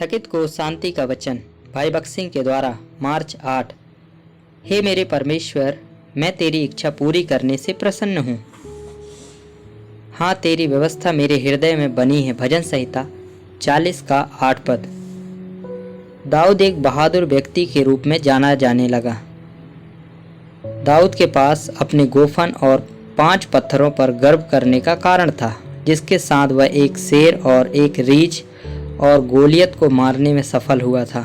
थकित को शांति का वचन भाई भगत सिंह के द्वारा मार्च 8। हे मेरे परमेश्वर, मैं तेरी इच्छा पूरी करने से प्रसन्न हूँ। हाँ, तेरी व्यवस्था मेरे हृदय में बनी है। भजन संहिता 40 का 8 पद। दाऊद एक बहादुर व्यक्ति के रूप में जाना जाने लगा। दाऊद के पास अपने गोफन और 5 पत्थरों पर गर्व करने का कारण था, जिसके साथ वह एक शेर और एक रीछ और गोलियत को मारने में सफल हुआ था।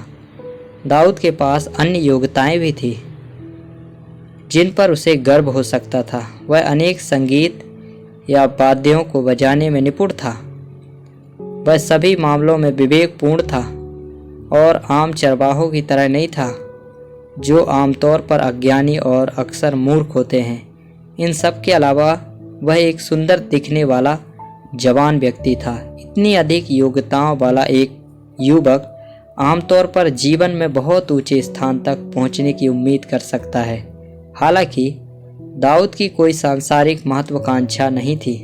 दाऊद के पास अन्य योग्यताएं भी थी जिन पर उसे गर्व हो सकता था। वह अनेक संगीत या वाद्यों को बजाने में निपुण था। वह सभी मामलों में विवेकपूर्ण था और आम चरवाहों की तरह नहीं था, जो आमतौर पर अज्ञानी और अक्सर मूर्ख होते हैं। इन सब के अलावा वह एक सुंदर दिखने वाला जवान व्यक्ति था। इतनी अधिक योग्यताओं वाला एक युवक आमतौर पर जीवन में बहुत ऊंचे स्थान तक पहुंचने की उम्मीद कर सकता है। हालांकि दाऊद की कोई सांसारिक महत्वाकांक्षा नहीं थी।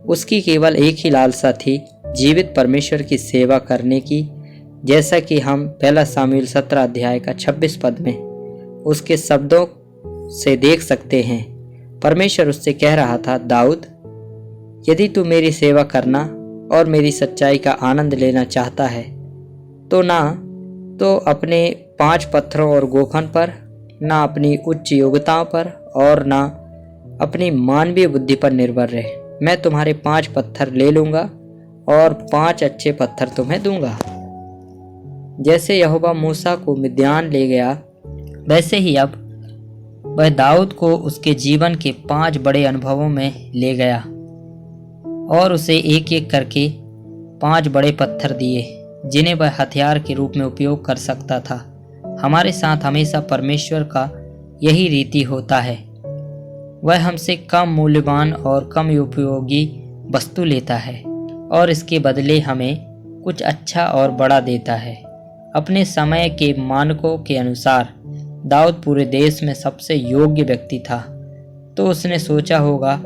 उसकी केवल एक ही लालसा थी, जीवित परमेश्वर की सेवा करने की, जैसा कि हम 1 शामूएल 17 अध्याय का 26 पद में उसके शब्दों से देख सकते हैं। परमेश्वर उससे कह रहा था, दाऊद, यदि तू मेरी सेवा करना और मेरी सच्चाई का आनंद लेना चाहता है तो ना तो अपने 5 पत्थरों और गोफन पर, ना अपनी उच्च योग्यताओं पर और ना अपनी मानवीय बुद्धि पर निर्भर रहे। मैं तुम्हारे 5 पत्थर ले लूँगा और 5 अच्छे पत्थर तुम्हें दूंगा। जैसे यहोवा मूसा को मिद्यान ले गया, वैसे ही अब वह दाऊद को उसके जीवन के 5 बड़े अनुभवों में ले गया और उसे एक एक करके 5 बड़े पत्थर दिए, जिन्हें वह हथियार के रूप में उपयोग कर सकता था। हमारे साथ हमेशा परमेश्वर का यही रीति होता है। वह हमसे कम मूल्यवान और कम उपयोगी वस्तु लेता है और इसके बदले हमें कुछ अच्छा और बड़ा देता है। अपने समय के मानकों के अनुसार दाऊद पूरे देश में सबसे योग्य व्यक्ति था, तो उसने सोचा होगा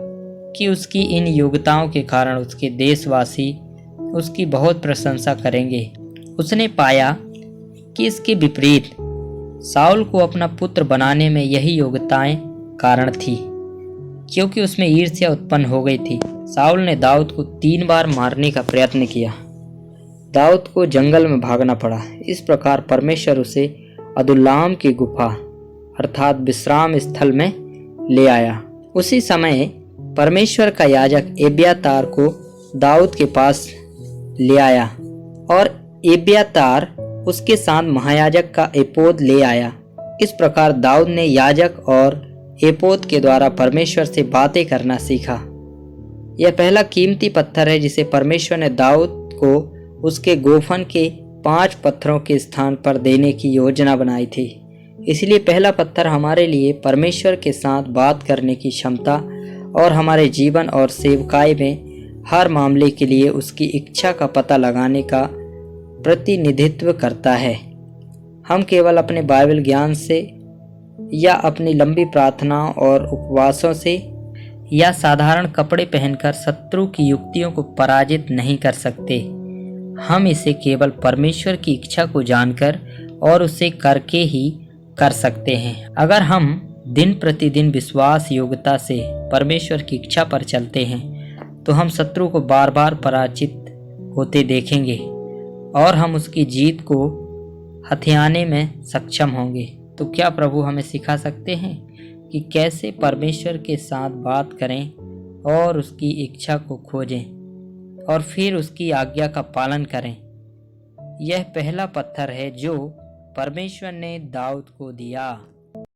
कि उसकी इन योग्यताओं के कारण उसके देशवासी उसकी बहुत प्रशंसा करेंगे। उसने पाया कि इसके विपरीत शाऊल को अपना पुत्र बनाने में यही योग्यताएं कारण थी, क्योंकि उसमें ईर्ष्या उत्पन्न हो गई थी। शाऊल ने दाऊद को 3 बार मारने का प्रयत्न किया। दाऊद को जंगल में भागना पड़ा। इस प्रकार परमेश्वर उसे अदुल्लाम की गुफा अर्थात विश्राम स्थल में ले आया। उसी समय परमेश्वर का याजक एब्यातार को दाऊद के पास ले आया और एब्यातार उसके साथ महायाजक का एपोद ले आया। इस प्रकार दाऊद ने याजक और एपोद के द्वारा परमेश्वर से बातें करना सीखा। यह पहला कीमती पत्थर है जिसे परमेश्वर ने दाऊद को उसके गोफन के 5 पत्थरों के स्थान पर देने की योजना बनाई थी। इसलिए पहला पत्थर हमारे लिए परमेश्वर के साथ बात करने की क्षमता और हमारे जीवन और सेवकाई में हर मामले के लिए उसकी इच्छा का पता लगाने का प्रतिनिधित्व करता है। हम केवल अपने बाइबल ज्ञान से या अपनी लंबी प्रार्थनाओं और उपवासों से या साधारण कपड़े पहनकर शत्रु की युक्तियों को पराजित नहीं कर सकते। हम इसे केवल परमेश्वर की इच्छा को जानकर और उसे करके ही कर सकते हैं। अगर हम दिन प्रतिदिन विश्वास योग्यता से परमेश्वर की इच्छा पर चलते हैं तो हम शत्रु को बार बार पराजित होते देखेंगे और हम उसकी जीत को हथियाने में सक्षम होंगे। तो क्या प्रभु हमें सिखा सकते हैं कि कैसे परमेश्वर के साथ बात करें और उसकी इच्छा को खोजें और फिर उसकी आज्ञा का पालन करें। यह पहला पत्थर है जो परमेश्वर ने दाऊद को दिया।